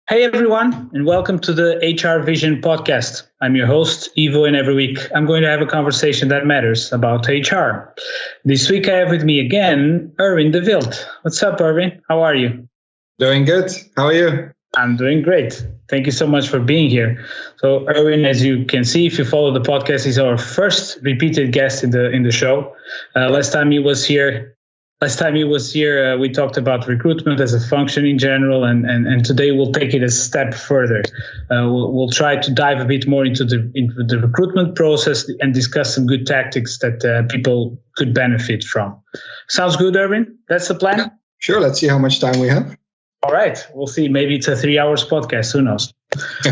Hey everyone, and welcome to the HR Vision podcast. I'm your host, Ivo, and every week I'm going to have a conversation that matters about HR. This week I have with me again, Erwin de Wildt. What's up, Erwin? How are you? Doing good. How are you? I'm doing great. Thank you so much for being here. So, Erwin, as you can see, if you follow the podcast, is our first repeated guest in the show. Last time he was here, we talked about recruitment as a function in general, and today we'll take it a step further. We'll try to dive a bit more into the recruitment process and discuss some good tactics that people could benefit from. Sounds good, Erwin? That's the plan? Sure. Let's see how much time we have. All right. We'll see. Maybe it's a 3 hours podcast. Who knows?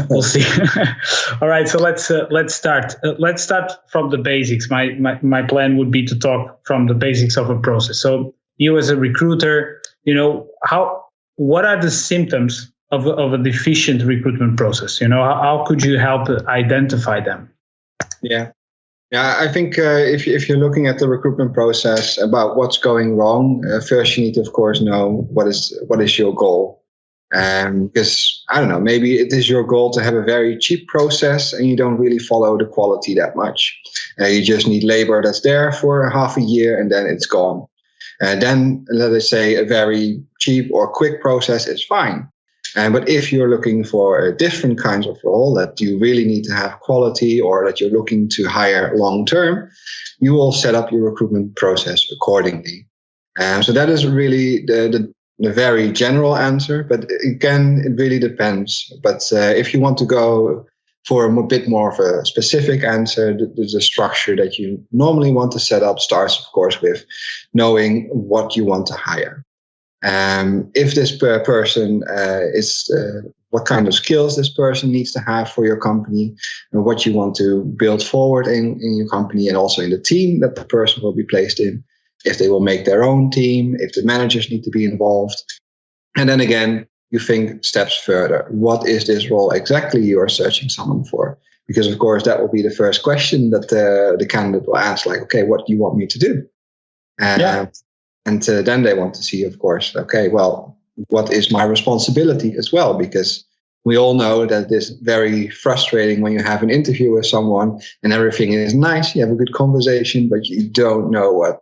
We'll see. All right. So let's start. Let's start from the basics. My plan would be to talk from the basics of a process. So you as a recruiter, what are the symptoms of a deficient recruitment process? How could you help identify them? Yeah. I think if you're looking at the recruitment process about what's going wrong, first you need to, of course, know what is your goal. Because, I don't know, maybe it is your goal to have a very cheap process and you don't really follow the quality that much. You just need labor that's there for half a year and then it's gone. Then, let us say, a very cheap or quick process is fine. But if you're looking for different kinds of role that you really need to have quality or that you're looking to hire long term, you will set up your recruitment process accordingly. So that is really the very general answer. But again, it really depends. But if you want to go for a bit more of a specific answer, the structure that you normally want to set up starts, of course, with knowing what you want to hire. If this person is what kind of skills this person needs to have for your company, and what you want to build forward in your company and also in the team that the person will be placed in, if they will make their own team, if the managers need to be involved. And then again, you think steps further. What is this role exactly you are searching someone for? Because, of course, that will be the first question that the candidate will ask, like, okay, what do you want me to do? And then they want to see, of course, okay, well, what is my responsibility as well? Because we all know that it's very frustrating when you have an interview with someone and everything is nice, you have a good conversation, but you don't know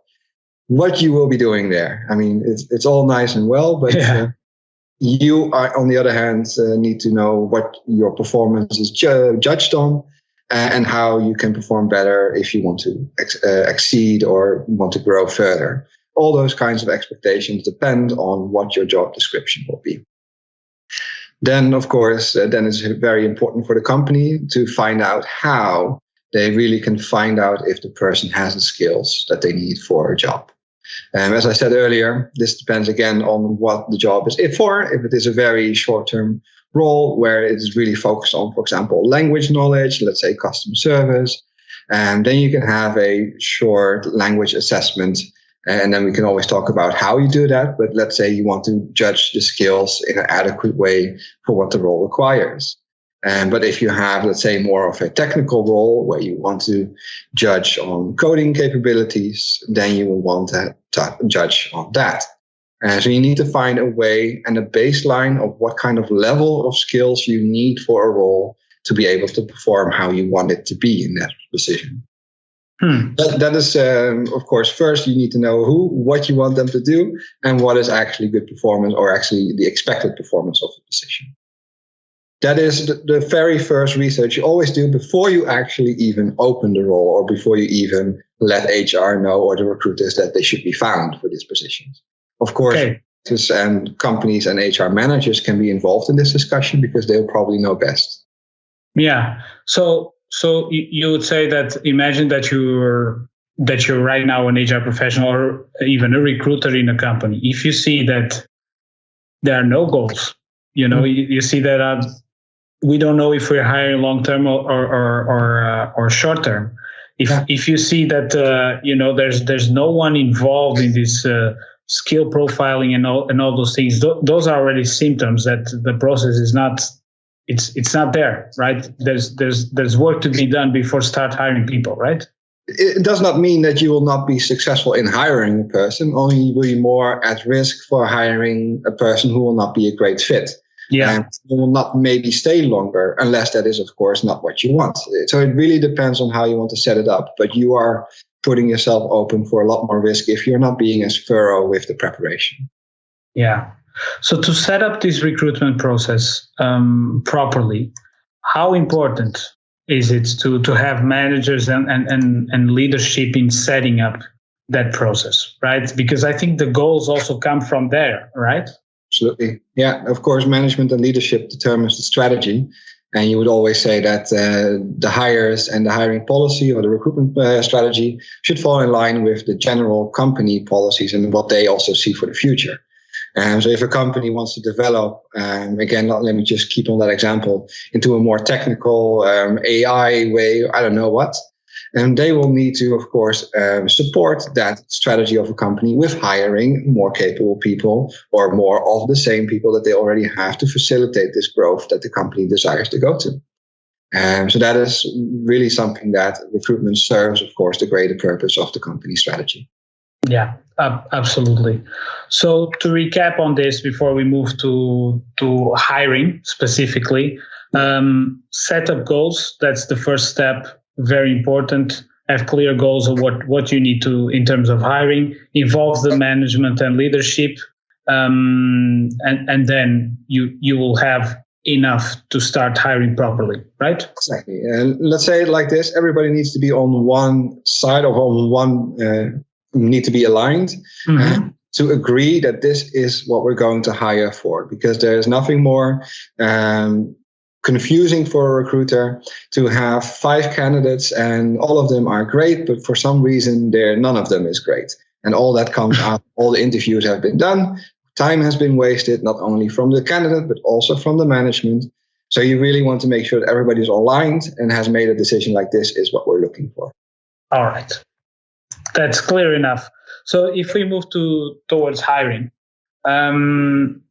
what you will be doing there. I mean, it's all nice and well, but you are, on the other hand, need to know what your performance is judged on and how you can perform better if you want to exceed or want to grow further. All those kinds of expectations depend on what your job description will be. Then, of course, then it's very important for the company to find out how they really can find out if the person has the skills that they need for a job. As I said earlier, this depends again on what the job is for. If it is a very short-term role where it is really focused on, for example, language knowledge, let's say customer service, and then you can have a short language assessment. And then we can always talk about how you do that. But let's say you want to judge the skills in an adequate way for what the role requires. But if you have, let's say, more of a technical role where you want to judge on coding capabilities, then you will want to judge on that. So you need to find a way and a baseline of what kind of level of skills you need for a role to be able to perform how you want it to be in that position. That is, of course, first you need to know what you want them to do and what is actually good performance or actually the expected performance of the position. That is the very first research you always do before you actually even open the role or before you even let HR know or the recruiters that they should be found for these positions. Of course, and companies and HR managers can be involved in this discussion because they'll probably know best. Yeah. So you would say that imagine that you're right now an HR professional or even a recruiter in a company. If you see that there are no goals, you see that we don't know if we're hiring long term or short term. If you see that there's no one involved in this skill profiling and all those things, those are already symptoms that the process is not. It's not there, right? There's work to be done before start hiring people, right? It does not mean that you will not be successful in hiring a person, only you will be more at risk for hiring a person who will not be a great fit. Yeah. And you will not maybe stay longer unless that is, of course, not what you want. So it really depends on how you want to set it up. But you are putting yourself open for a lot more risk if you're not being as thorough with the preparation. Yeah. So to set up this recruitment process properly, how important is it to have managers and leadership in setting up that process, right? Because I think the goals also come from there, right? Absolutely. Yeah, of course, management and leadership determines the strategy. And you would always say that the hires and the hiring policy or the recruitment strategy should fall in line with the general company policies and what they also see for the future. So if a company wants to develop, again, let me just keep on that example, into a more technical AI way, I don't know what, and they will need to, of course, support that strategy of a company with hiring more capable people or more of the same people that they already have to facilitate this growth that the company desires to go to. So that is really something that recruitment serves, of course, the greater purpose of the company strategy. Yeah, absolutely. So to recap on this before we move to hiring specifically, set up goals. That's the first step. Very important. Have clear goals of what you need to in terms of hiring. Involve the management and leadership, and then you will have enough to start hiring properly, right? Exactly. And let's say it like this: everybody needs to be on one side or on one. Need to be aligned to agree that this is what we're going to hire for, because there is nothing more confusing for a recruiter to have 5 candidates and all of them are great, but for some reason none of them is great. And all that comes out, all the interviews have been done, time has been wasted, not only from the candidate, but also from the management. So you really want to make sure that everybody's aligned and has made a decision like this is what we're looking for. All right. That's clear enough. So if we move towards hiring, when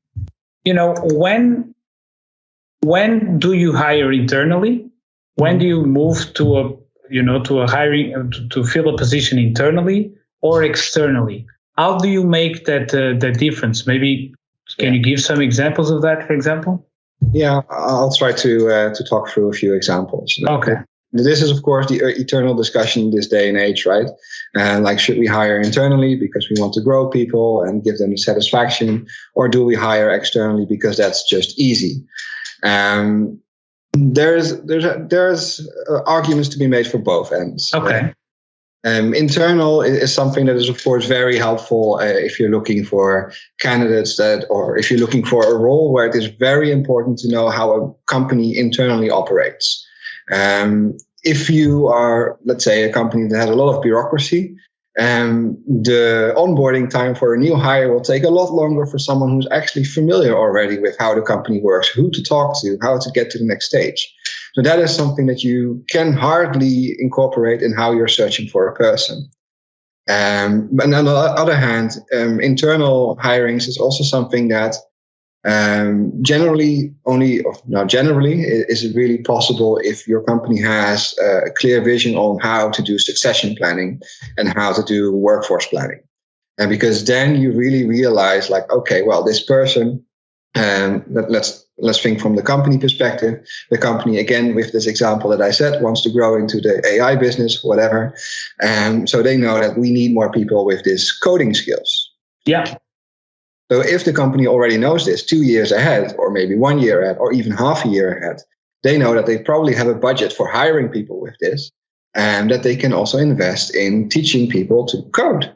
do you hire internally? When do you move to a hiring to fill a position internally or externally? How do you make that difference? Maybe can you give some examples of that, for example? Yeah, I'll try to talk through a few examples. Okay. This is, of course, the eternal discussion in this day and age, right? Like, should we hire internally because we want to grow people and give them satisfaction, or do we hire externally because that's just easy? There's arguments to be made for both ends. Okay. Internal is something that is, of course, very helpful if you're looking for candidates or if you're looking for a role where it is very important to know how a company internally operates. If you are, let's say, a company that has a lot of bureaucracy, the onboarding time for a new hire will take a lot longer for someone who's actually familiar already with how the company works, who to talk to, how to get to the next stage. So that is something that you can hardly incorporate in how you're searching for a person. But on the other hand, internal hirings is also something that generally is it really possible if your company has a clear vision on how to do succession planning and how to do workforce planning. And because then you really realize, like, okay, well, this person, let's think from the company perspective. The company, again, with this example that I said, wants to grow into the AI business, whatever. So they know that we need more people with this coding skills. Yeah. So if the company already knows this 2 years ahead, or maybe 1 year ahead, or even half a year ahead, they know that they probably have a budget for hiring people with this, and that they can also invest in teaching people to code.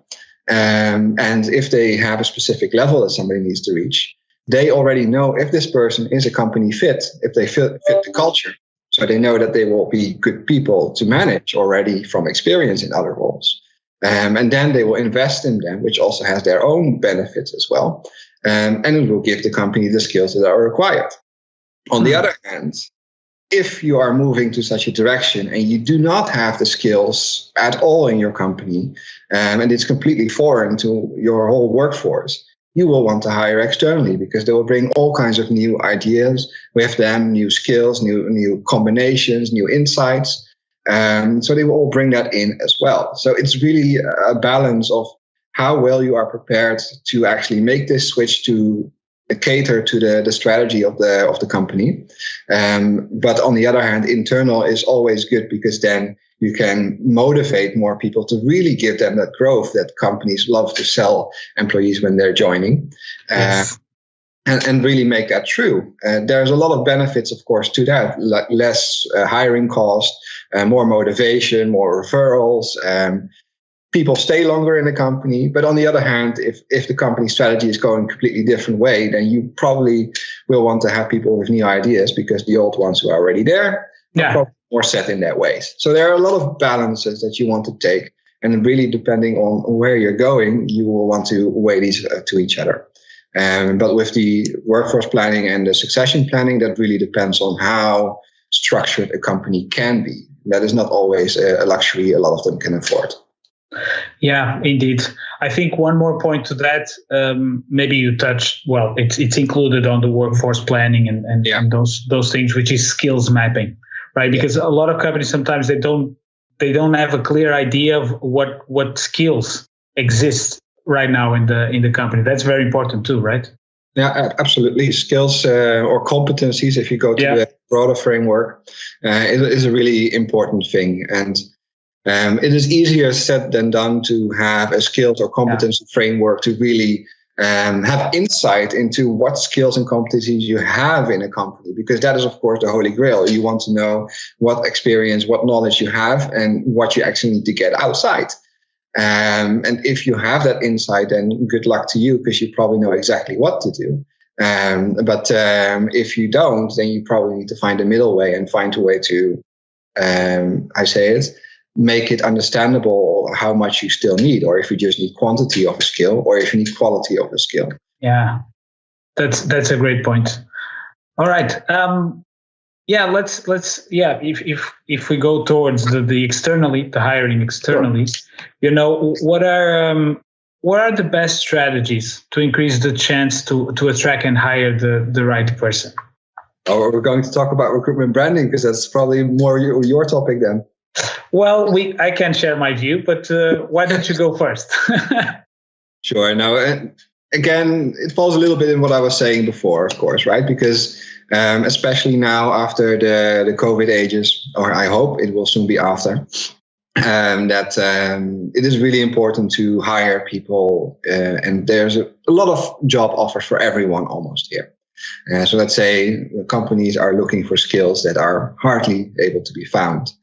And if they have a specific level that somebody needs to reach, they already know if this person is a company fit, if they fit the culture. So they know that they will be good people to manage already from experience in other roles. And then they will invest in them, which also has their own benefits as well. And it will give the company the skills that are required. On the other hand, if you are moving to such a direction and you do not have the skills at all in your company, and it's completely foreign to your whole workforce, you will want to hire externally because they will bring all kinds of new ideas with them, new skills, new combinations, new insights. So they will all bring that in as well. So it's really a balance of how well you are prepared to actually make this switch to cater to the strategy of the company. But on the other hand, internal is always good, because then you can motivate more people to really give them that growth that companies love to sell employees when they're joining. Yes. And really make that true. There's a lot of benefits, of course, to that, like less hiring cost, more motivation, more referrals. People stay longer in the company. But on the other hand, if the company strategy is going a completely different way, then you probably will want to have people with new ideas, because the old ones who are already there are probably more set in their ways. So there are a lot of balances that you want to take. And really, depending on where you're going, you will want to weigh these to each other. But with the workforce planning and the succession planning, that really depends on how structured a company can be. That is not always a luxury a lot of them can afford. Yeah, indeed. I think one more point to that, maybe you touched, well, it's included on the workforce planning and those things, which is skills mapping, right? Because a lot of companies, sometimes they don't have a clear idea of what skills exist right now in the company. That's very important too, right? Yeah, absolutely. Skills or competencies, if you go to the broader framework, is a really important thing. And it is easier said than done to have a skills or competency framework to really have insight into what skills and competencies you have in a company, because that is, of course, the holy grail. You want to know what experience, what knowledge you have, and what you actually need to get outside. And if you have that insight, then good luck to you, because you probably know exactly what to do. But if you don't, then you probably need to find a middle way and find a way to, make it understandable how much you still need, or if you just need quantity of a skill, or if you need quality of a skill. Yeah, that's a great point. All right. If we go towards the externally, the hiring externally, what are the best strategies to increase the chance to attract and hire the right person? Oh, we're going to talk about recruitment branding, because that's probably more your topic then. Well, I can share my view, but why don't you go first? Sure. Now, again, it falls a little bit in what I was saying before, of course, right? Because especially now after the COVID ages, or I hope it will soon be after, that it is really important to hire people. And there's a lot of job offers for everyone almost here. So let's say companies are looking for skills that are hardly able to be found.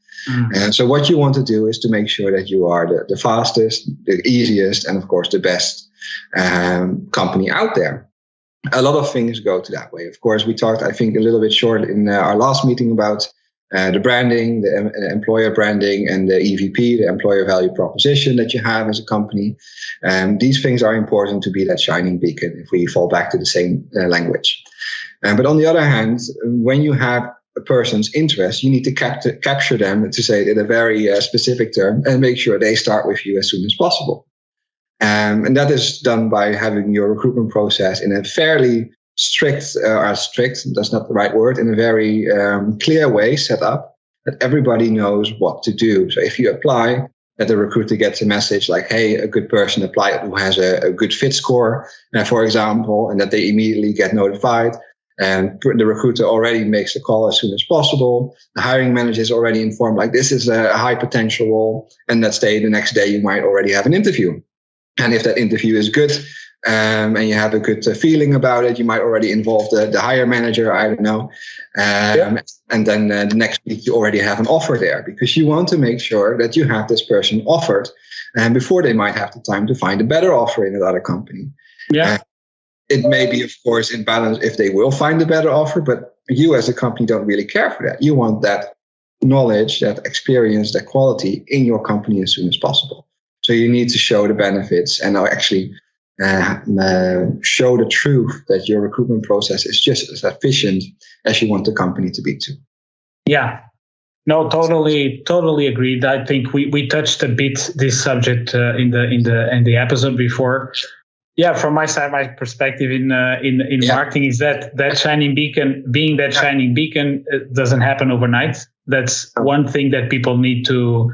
And so what you want to do is to make sure that you are the fastest, the easiest, and of course the best company out there. A lot of things go to that way. Of course, we talked, I think, a little bit short in our last meeting about the branding, the employer branding, and the EVP, the employer value proposition that you have as a company. These things are important to be that shining beacon, if we fall back to the same language. But on the other hand, when you have a person's interest, you need to capture them, to say it in a very specific term, and make sure they start with you as soon as possible. And that is done by having your recruitment process in a fairly strict, that's not the right word, in a very clear way set up, that everybody knows what to do. So if you apply, that the recruiter gets a message like, hey, a good person applied who has a good fit score, for example, and that they immediately get notified. And the recruiter already makes the call as soon as possible. The hiring manager is already informed, like, this is a high potential role. And the next day, you might already have an interview. And if that interview is good, and you have a good feeling about it, you might already involve the hire manager, I don't know. And then the next week, you already have an offer there, because you want to make sure that you have this person offered before they might have the time to find a better offer in another company. Yeah. It may be, of course, in balance if they will find a better offer, but you as a company don't really care for that. You want that knowledge, that experience, that quality in your company as soon as possible. So you need to show the benefits and actually show the truth that your recruitment process is just as efficient as you want the company to be too. Yeah. No, totally agreed. I think we touched a bit this subject in the episode before. Yeah, from my side, my perspective in marketing is that shining beacon, being that shining beacon, doesn't happen overnight. That's one thing that people need to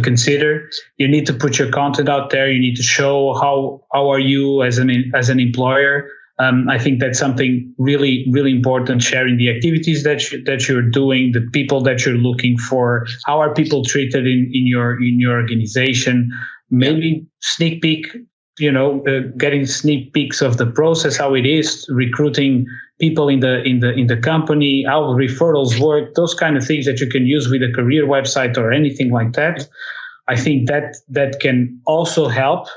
consider. You need to put your content out there. You need to show how are you as an employer. I think that's something really, really important, sharing the activities that you're doing, the people that you're looking for, how are people treated in your organization, maybe sneak peek, getting sneak peeks of the process, how it is recruiting people in the company, how referrals work, those kind of things that you can use with a career website or anything like that. I think that can also help.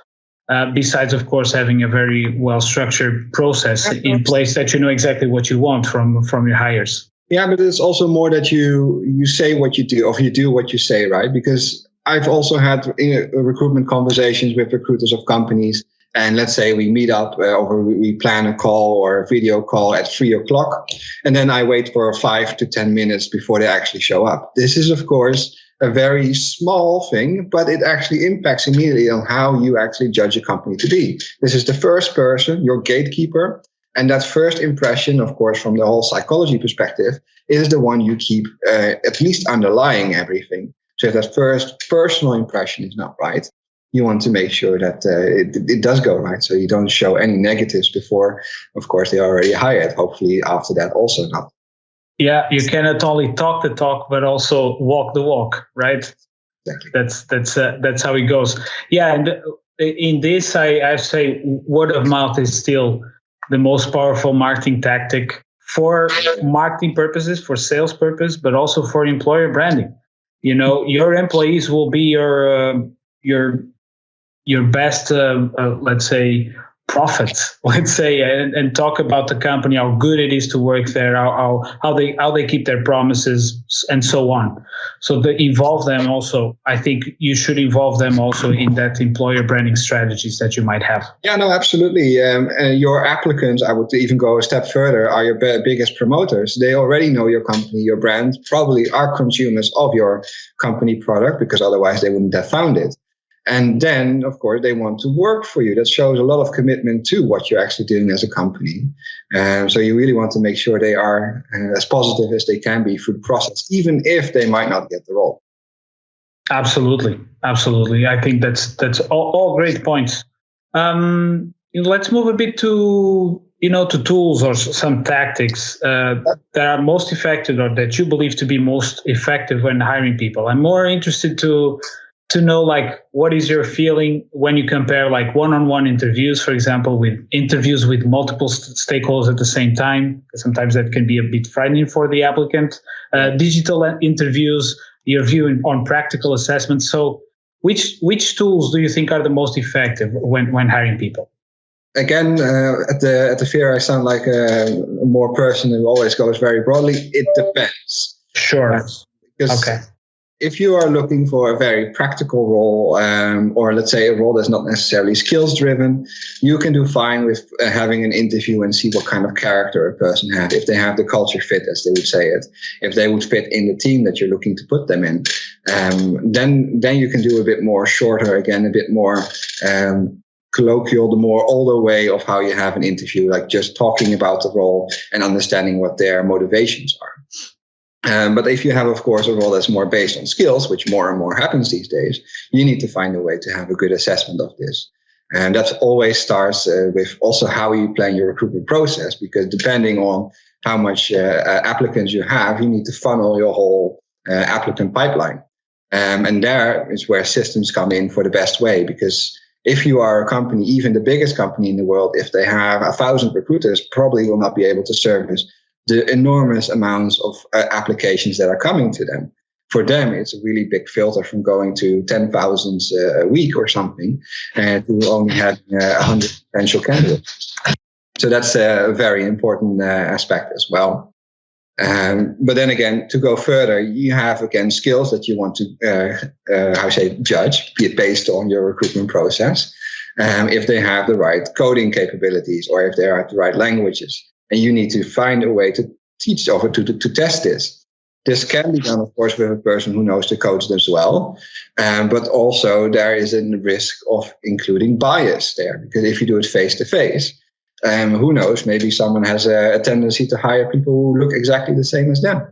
Besides, of course, having a very well-structured process in place that you know exactly what you want from your hires. Yeah, but it's also more that you say what you do, or you do what you say, right? Because I've also had recruitment conversations with recruiters of companies, and let's say we meet up or we plan a call or a video call at 3:00, and then I wait for 5 to 10 minutes before they actually show up. This is, of course, a very small thing, but it actually impacts immediately on how you actually judge a company to be. This is the first person, your gatekeeper. And that first impression, of course, from the whole psychology perspective, is the one you keep at least underlying everything. So if that first personal impression is not right, you want to make sure that it does go right. So you don't show any negatives before, of course, they already hired. Hopefully after that also not. Yeah, you cannot only talk the talk, but also walk the walk, right? Exactly. That's how it goes. Yeah, and in this, I say word of mouth is still the most powerful marketing tactic for marketing purposes, for sales purpose, but also for employer branding. Your employees will be your best, let's say, profits, let's say, and talk about the company, how good it is to work there, how they keep their promises, and so on. So involve them also. I think you should involve them also in that employer branding strategies that you might have. Yeah, no, absolutely. Your applicants, I would even go a step further, are your biggest promoters. They already know your company, your brand, probably are consumers of your company product, because otherwise they wouldn't have found it. And then, of course, they want to work for you. That shows a lot of commitment to what you're actually doing as a company. So you really want to make sure they are as positive as they can be through the process, even if they might not get the role. Absolutely. I think that's all great points. Let's move a bit to tools or some tactics that are most effective, or that you believe to be most effective when hiring people. I'm more interested to know, like, what is your feeling when you compare, like, one-on-one interviews, for example, with interviews with multiple stakeholders at the same time. Sometimes that can be a bit frightening for the applicant. Digital interviews, your view on practical assessments. So which tools do you think are the most effective when hiring people? Again, at the fair, I sound like a more person who always goes very broadly. It depends. Sure. Okay. If you are looking for a very practical role, or let's say a role that's not necessarily skills driven, you can do fine with having an interview and see what kind of character a person has. If they have the culture fit, as they would say it, if they would fit in the team that you're looking to put them in, then you can do a bit more shorter, again, a bit more colloquial, the more older way of how you have an interview, like just talking about the role and understanding what their motivations are. But if you have, of course, a role that's more based on skills, which more and more happens these days, you need to find a way to have a good assessment of this. And that always starts with also how you plan your recruitment process, because depending on how much applicants you have, you need to funnel your whole applicant pipeline. And there is where systems come in for the best way, because if you are a company, even the biggest company in the world, if they have 1,000 recruiters, probably will not be able to service the enormous amounts of applications that are coming to them. For them, it's a really big filter from going to 10,000 a week or something, and to only having 100 potential candidates. So that's a very important aspect as well. But then again, to go further, you have, again, skills that you want to, judge, be it based on your recruitment process. If they have the right coding capabilities, or if they are at the right languages. And you need to find a way to teach over to test this. This can be done, of course, with a person who knows the codes as well. But also there is a risk of including bias there, because if you do it face to face, who knows, maybe someone has a tendency to hire people who look exactly the same as them.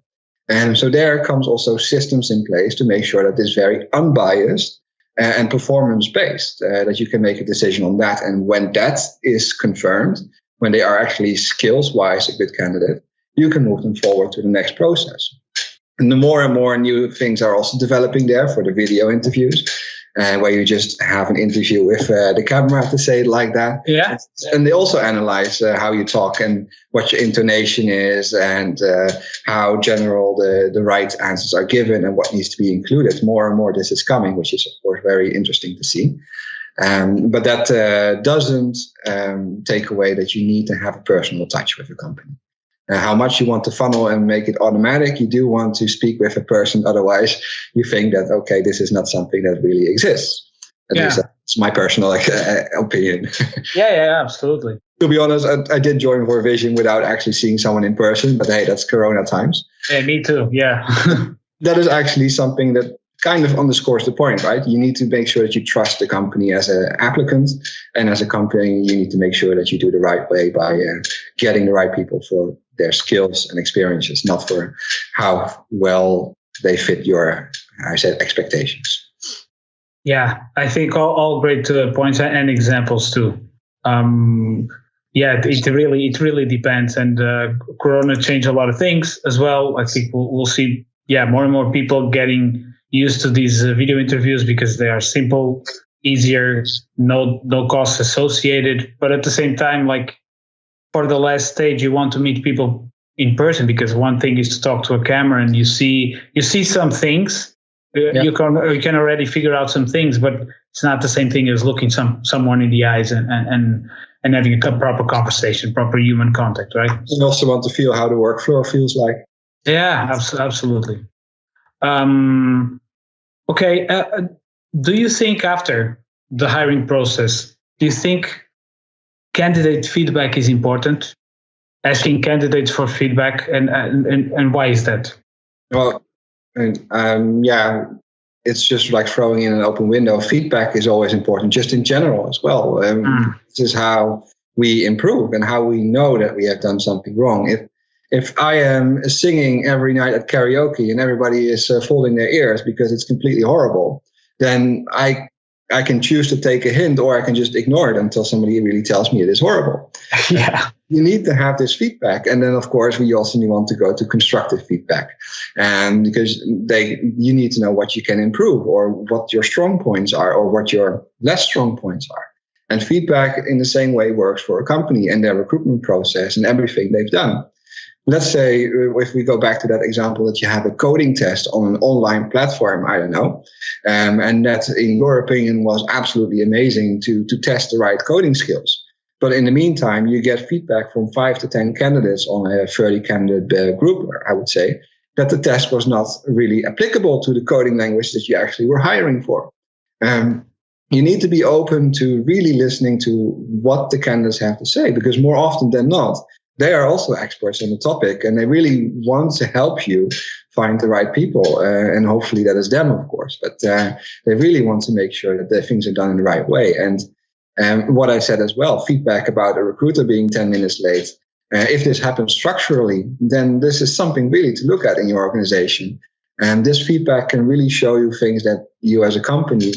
And so there comes also systems in place to make sure that it's very unbiased and performance based, that you can make a decision on that. And when that is confirmed, when they are actually skills-wise a good candidate, you can move them forward to the next process. And the more and more new things are also developing there for the video interviews, where you just have an interview with the camera, to say it like that. Yeah. And they also analyze how you talk and what your intonation is, and how general the right answers are given and what needs to be included. More and more this is coming, which is, of course, very interesting to see. But that doesn't take away that you need to have a personal touch with the company. How much you want to funnel and make it automatic, you do want to speak with a person. Otherwise, you think that, okay, this is not something that really exists. At least that's my personal opinion. Yeah, absolutely. To be honest, I did join FourVision without actually seeing someone in person. But hey, that's Corona times. Yeah, me too. Yeah. That is actually something that kind of underscores the point, right? You need to make sure that you trust the company as an applicant, and as a company, you need to make sure that you do the right way by getting the right people for their skills and experiences, not for how well they fit your, expectations. Yeah, I think all great points and examples too. It really depends, and Corona changed a lot of things as well. I think we'll see, more and more people getting used to these video interviews because they are simple, easier, no costs associated. But at the same time, like for the last stage, you want to meet people in person, because one thing is to talk to a camera and you see some things. You can already figure out some things, but it's not the same thing as looking someone in the eyes and having a proper conversation, proper human contact, right? You also want to feel how the workflow feels like. Yeah, absolutely. Okay. Do you think after the hiring process, do you think candidate feedback is important? Asking candidates for feedback, and why is that? Well, it's just like throwing in an open window. Feedback is always important, just in general as well. This is how we improve and how we know that we have done something wrong. If I am singing every night at karaoke and everybody is folding their ears because it's completely horrible, then I can choose to take a hint, or I can just ignore it until somebody really tells me it is horrible. Yeah. You need to have this feedback. And then, of course, we also want to go to constructive feedback. And because you need to know what you can improve, or what your strong points are, or what your less strong points are. And feedback in the same way works for a company and their recruitment process and everything they've done. Let's say if we go back to that example that you have a coding test on an online platform, I don't know, and that in your opinion was absolutely amazing to test the right coding skills. But in the meantime, you get feedback from 5 to 10 candidates on a 30 candidate group, I would say, that the test was not really applicable to the coding language that you actually were hiring for. You need to be open to really listening to what the candidates have to say, because more often than not, they are also experts on the topic, and they really want to help you find the right people. And hopefully that is them, of course. But they really want to make sure that the things are done in the right way. And what I said as well, feedback about a recruiter being 10 minutes late. If this happens structurally, then this is something really to look at in your organization. And this feedback can really show you things that you as a company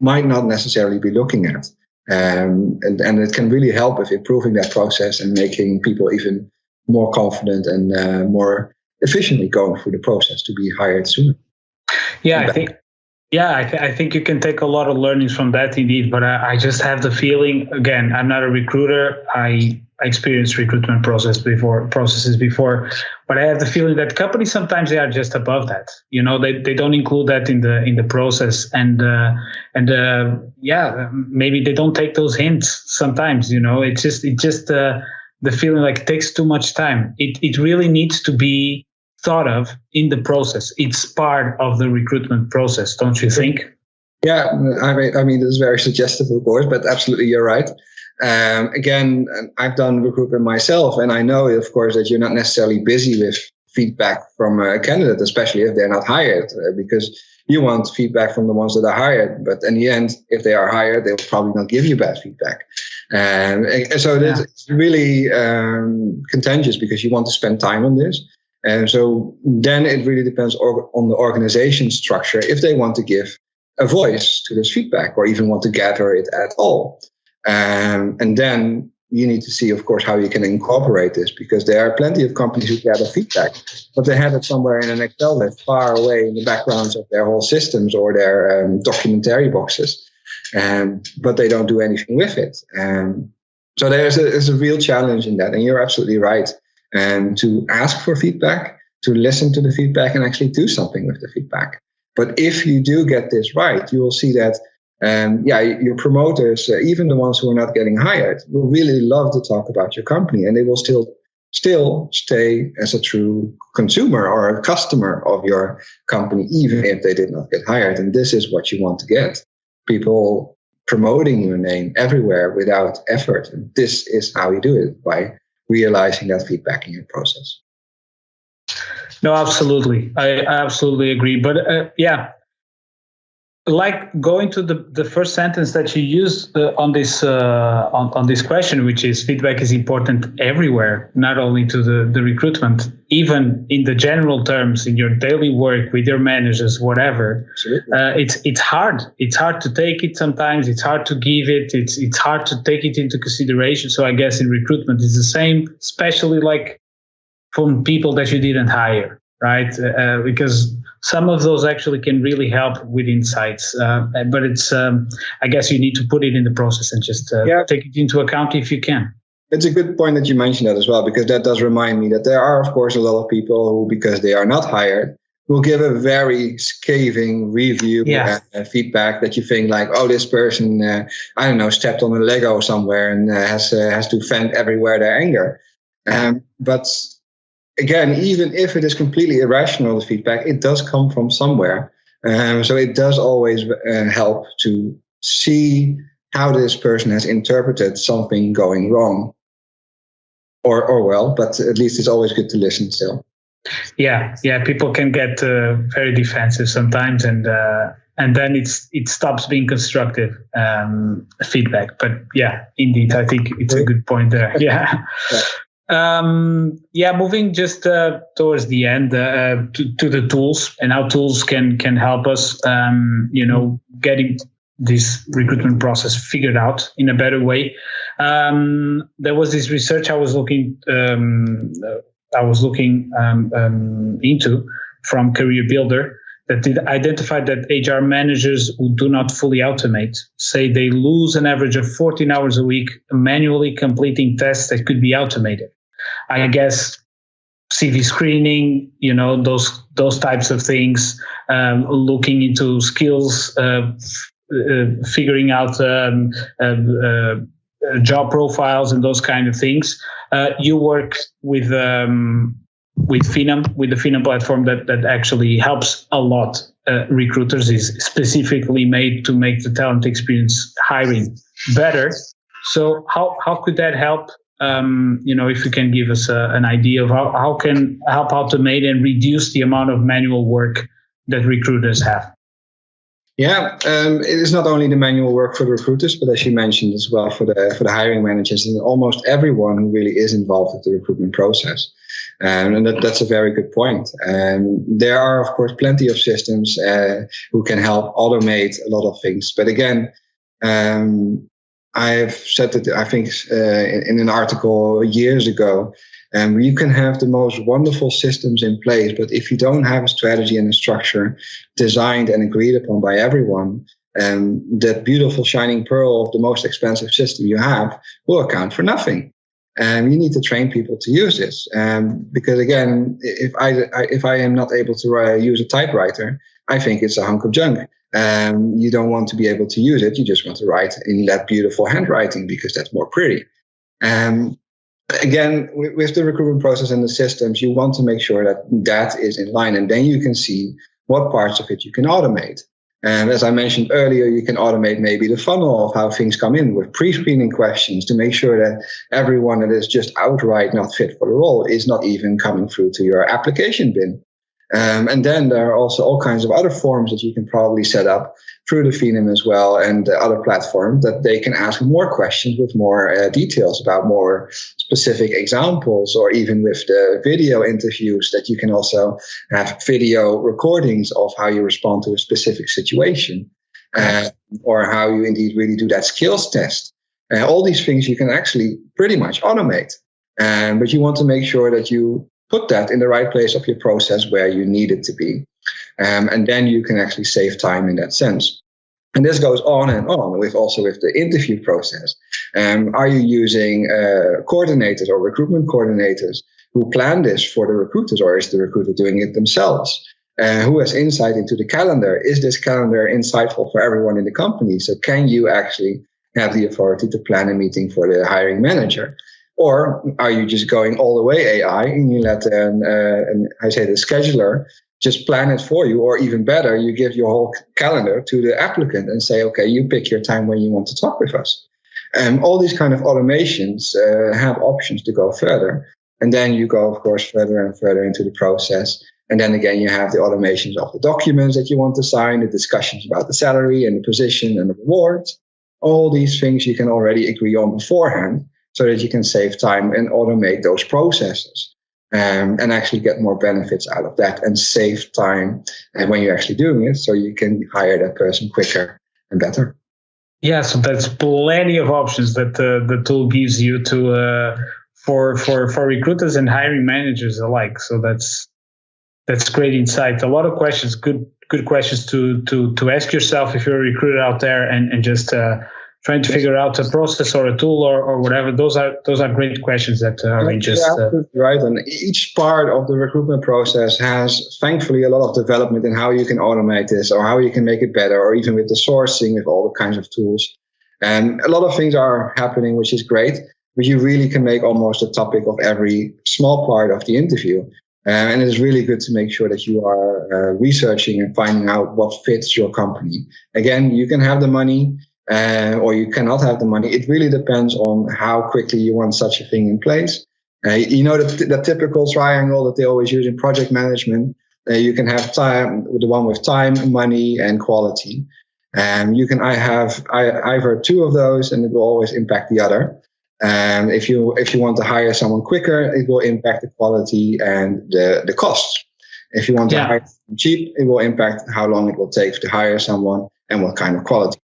might not necessarily be looking at. And it can really help with improving that process and making people even more confident and more efficiently going through the process to be hired sooner. Yeah, I think you can take a lot of learnings from that indeed. But I just have the feeling, again, I'm not a recruiter. I experienced recruitment processes before, but I have the feeling that companies sometimes they are just above that. You know, they don't include that in the process, and maybe they don't take those hints sometimes. You know, it's just the feeling like it takes too much time. It really needs to be thought of in the process. It's part of the recruitment process, don't you think? Yeah, I mean, this is very suggestive, of course, but absolutely, you're right. Again, I've done recruitment myself, and I know, of course, that you're not necessarily busy with feedback from a candidate, especially if they're not hired, because you want feedback from the ones that are hired. But in the end, if they are hired, they will probably not give you bad feedback. And so it's really contentious, because you want to spend time on this. And so then it really depends on the organization structure if they want to give a voice to this feedback or even want to gather it at all. And then you need to see, of course, how you can incorporate this, because there are plenty of companies who gather feedback, but they have it somewhere in an Excel list far away in the backgrounds of their whole systems or their documentary boxes, but they don't do anything with it. So there's a real challenge in that, and you're absolutely right. To ask for feedback, to listen to the feedback, and actually do something with the feedback. But if you do get this right, you will see that your promoters, even the ones who are not getting hired, will really love to talk about your company, and they will still stay as a true consumer or a customer of your company, even if they did not get hired. And this is what you want to get: people promoting your name everywhere without effort. And this is how you do it, by realizing that feedback in your process. No, absolutely. I absolutely agree. But like going to the first sentence that you used on this question, which is feedback is important everywhere, not only to the recruitment, even in the general terms, in your daily work with your managers, whatever. It's hard. It's hard to take it sometimes. It's hard to give it. It's hard to take it into consideration. So I guess in recruitment it's the same, especially like from people that you didn't hire, right? Because some of those actually can really help with insights, but it's I guess you need to put it in the process and just take it into account if you can. It's a good point that you mentioned that as well, because that does remind me that there are, of course, a lot of people who, because they are not hired, will give a very scathing review and feedback that you think like, oh, this person, I don't know, stepped on a Lego somewhere and has to vent everywhere their anger. But again, even if it is completely irrational, the feedback, it does come from somewhere. So it does always help to see how this person has interpreted something going wrong. Or well, but at least it's always good to listen still. Yeah, people can get very defensive sometimes, and then it stops being constructive feedback. But yeah, indeed, I think it's a good point there. Yeah. Moving just towards the end to the tools and how tools can help us, getting this recruitment process figured out in a better way. There was this research I was looking into from Career Builder that did identify that HR managers who do not fully automate say they lose an average of 14 hours a week manually completing tests that could be automated. I guess CV screening, those types of things, looking into skills, figuring out job profiles and those kind of things. You work with Phenom, with the Phenom platform that actually helps a lot. Recruiters, is specifically made to make the talent experience hiring better. So how could that help? If you can give us an idea of how can help automate and reduce the amount of manual work that recruiters have. Yeah, it is not only the manual work for the recruiters, but as you mentioned as well for the hiring managers and almost everyone who really is involved with the recruitment process. And that's a very good point. There are, of course, plenty of systems who can help automate a lot of things. But again, I've said that I think in an article years ago, you can have the most wonderful systems in place, but if you don't have a strategy and a structure designed and agreed upon by everyone, that beautiful shining pearl of the most expensive system you have will account for nothing. And you need to train people to use this. Because again, if I am not able to use a typewriter, I think it's a hunk of junk. You don't want to be able to use it. You just want to write in that beautiful handwriting because that's more pretty. Again, with the recruitment process and the systems, you want to make sure that is in line, and then you can see what parts of it you can automate. And as I mentioned earlier, you can automate maybe the funnel of how things come in with pre-screening questions to make sure that everyone that is just outright not fit for the role is not even coming through to your application bin. And then there are also all kinds of other forms that you can probably set up through the Phenom as well and other platforms that they can ask more questions with more details about more specific examples, or even with the video interviews that you can also have video recordings of how you respond to a specific situation or how you indeed really do that skills test. All these things you can actually pretty much automate. But you want to make sure that you put that in the right place of your process where you need it to be. And then you can actually save time in that sense. And this goes on and on with the interview process. Are you using coordinators or recruitment coordinators who plan this for the recruiters, or is the recruiter doing it themselves? Who has insight into the calendar? Is this calendar insightful for everyone in the company? So can you actually have the authority to plan a meeting for the hiring manager? Or are you just going all the way AI and you let the scheduler just plan it for you? Or even better, you give your whole calendar to the applicant and say, okay, you pick your time when you want to talk with us. And all these kind of automations have options to go further. And then you go, of course, further and further into the process. And then again, you have the automations of the documents that you want to sign, the discussions about the salary and the position and the rewards. All these things you can already agree on beforehand so that you can save time and automate those processes and actually get more benefits out of that and save time when you're actually doing it so you can hire that person quicker and better. Yeah, so that's plenty of options that the tool gives you to for recruiters and hiring managers alike. So that's great insight. A lot of questions, good questions to ask yourself if you're a recruiter out there and just trying to figure out a process or a tool or whatever. Those are great questions that are just right. And each part of the recruitment process has thankfully a lot of development in how you can automate this or how you can make it better, or even with the sourcing with all the kinds of tools. And a lot of things are happening, which is great. But you really can make almost a topic of every small part of the interview. And it is really good to make sure that you are researching and finding out what fits your company. Again, you can have the money or you cannot have the money. It really depends on how quickly you want such a thing in place. The typical triangle that they always use in project management. You can have time, the one with time, money, and quality. I've heard two of those, and it will always impact the other. If you want to hire someone quicker, it will impact the quality and the costs. If you want to hire someone cheap, it will impact how long it will take to hire someone and what kind of quality.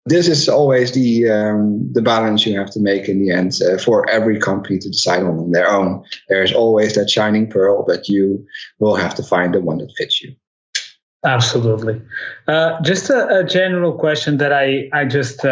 This is always the balance you have to make in the end for every company to decide on their own. There is always that shining pearl, but you will have to find the one that fits you. Absolutely. Just a general question that I just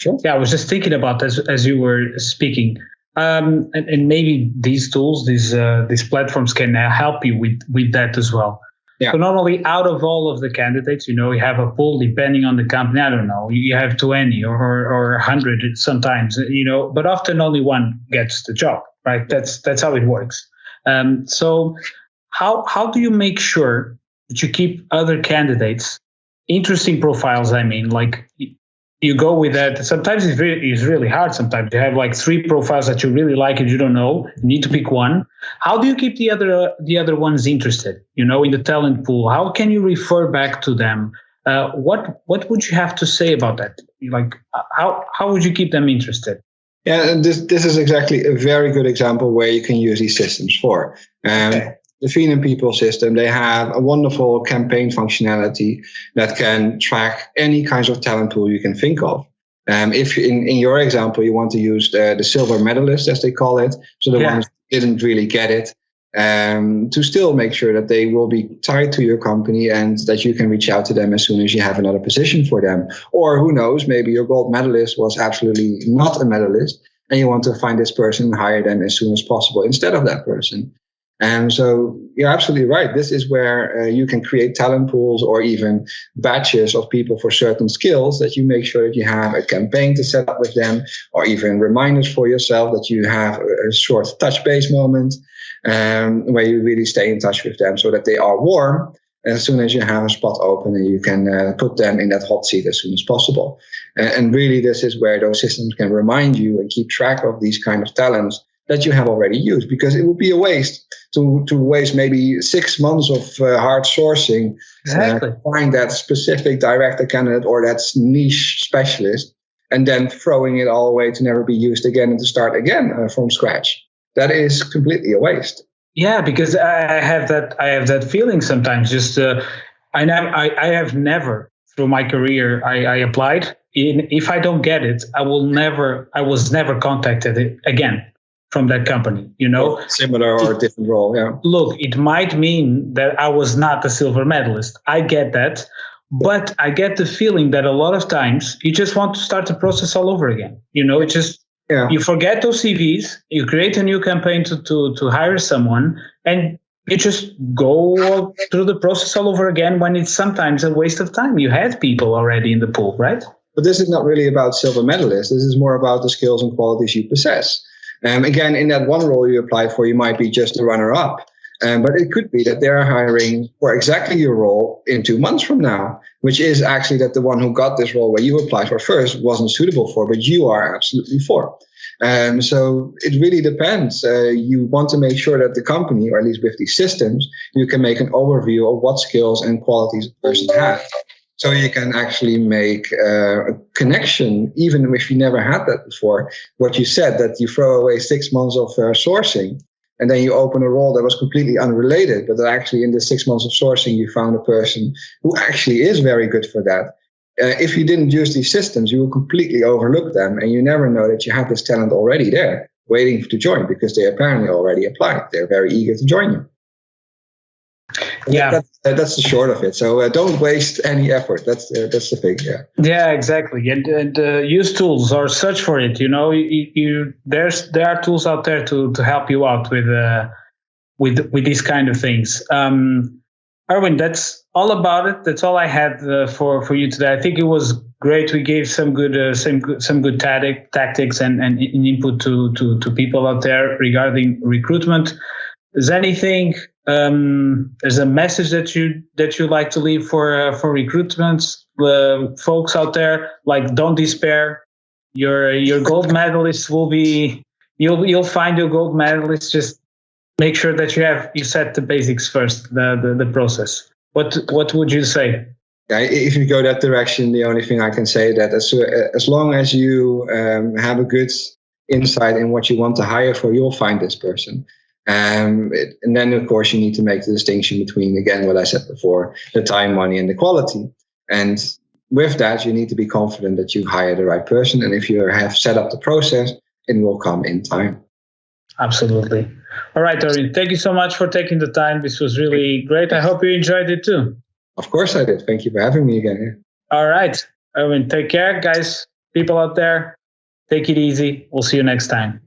Sure. Yeah, I was just thinking about as you were speaking, and maybe these tools, these platforms can help you with that as well. Yeah. So normally, out of all of the candidates, you have a pool depending on the company. I don't know, you have 20 or 100 sometimes, but often only one gets the job, right? That's how it works. So how do you make sure that you keep other candidates, interesting profiles? I mean, like. You go with that. Sometimes it's really hard. Sometimes you have like 3 profiles that you really like and you don't know. You need to pick one. How do you keep the other ones interested? In the talent pool. How can you refer back to them? What would you have to say about that? Like how would you keep them interested? Yeah, and this is exactly a very good example where you can use these systems for. Okay. The Phenom people system, they have a wonderful campaign functionality that can track any kinds of talent pool you can think of. If in your example, you want to use the silver medalists, as they call it, so the ones who didn't really get it, to still make sure that they will be tied to your company and that you can reach out to them as soon as you have another position for them. Or who knows, maybe your gold medalist was absolutely not a medalist and you want to find this person and hire them as soon as possible instead of that person. And so you're absolutely right. This is where you can create talent pools or even batches of people for certain skills that you make sure that you have a campaign to set up with them, or even reminders for yourself that you have a short touch base moment where you really stay in touch with them so that they are warm as soon as you have a spot open and you can put them in that hot seat as soon as possible. And really, this is where those systems can remind you and keep track of these kind of talents that you have already used, because it would be a waste to waste maybe 6 months of hard sourcing to find that specific director candidate or that niche specialist, and then throwing it all away to never be used again and to start again from scratch. That is completely a waste. Yeah, because I have that feeling sometimes. Just I have never through my career, I applied. If I don't get it, I was never contacted again from that company, Similar or different role, yeah. Look, it might mean that I was not a silver medalist. I get that. But I get the feeling that a lot of times you just want to start the process all over again. It just, you forget those CVs, you create a new campaign to hire someone, and you just go through the process all over again when it's sometimes a waste of time. You had people already in the pool, right? But this is not really about silver medalists. This is more about the skills and qualities you possess. Again, in that one role you apply for, you might be just a runner-up. But it could be that they're hiring for exactly your role in 2 months from now, which is actually that the one who got this role where you applied for first wasn't suitable for, but you are absolutely for. So it really depends. You want to make sure that the company, or at least with these systems, you can make an overview of what skills and qualities a person has. So you can actually make a connection, even if you never had that before. What you said, that you throw away 6 months of sourcing, and then you open a role that was completely unrelated, but that actually in the 6 months of sourcing, you found a person who actually is very good for that. If you didn't use these systems, you will completely overlook them, and you never know that you have this talent already there, waiting to join, because they apparently already applied. They're very eager to join you. Yeah, that's the short of it. So don't waste any effort. That's the thing. Yeah. Yeah, exactly. And use tools or search for it. There are tools out there to help you out with these kind of things. Erwin, that's all about it. That's all I had for you today. I think it was great. We gave some good tactics and input to people out there regarding recruitment. Is anything? There's a message that you like to leave for recruitment folks out there. Like, don't despair. Your gold medalist will be. You'll find your gold medalist. Just make sure that you set the basics first. The process. What would you say? Yeah, if you go that direction, the only thing I can say that as long as you have a good insight in what you want to hire for, you'll find this person. And then, of course, you need to make the distinction between, again, what I said before, the time, money, and the quality. And with that, you need to be confident that you hire the right person. And if you have set up the process, it will come in time. Absolutely. All right, Erwin, thank you so much for taking the time. This was really great. I hope you enjoyed it too. Of course I did. Thank you for having me again. All right, Erwin, take care, guys. People out there, take it easy. We'll see you next time.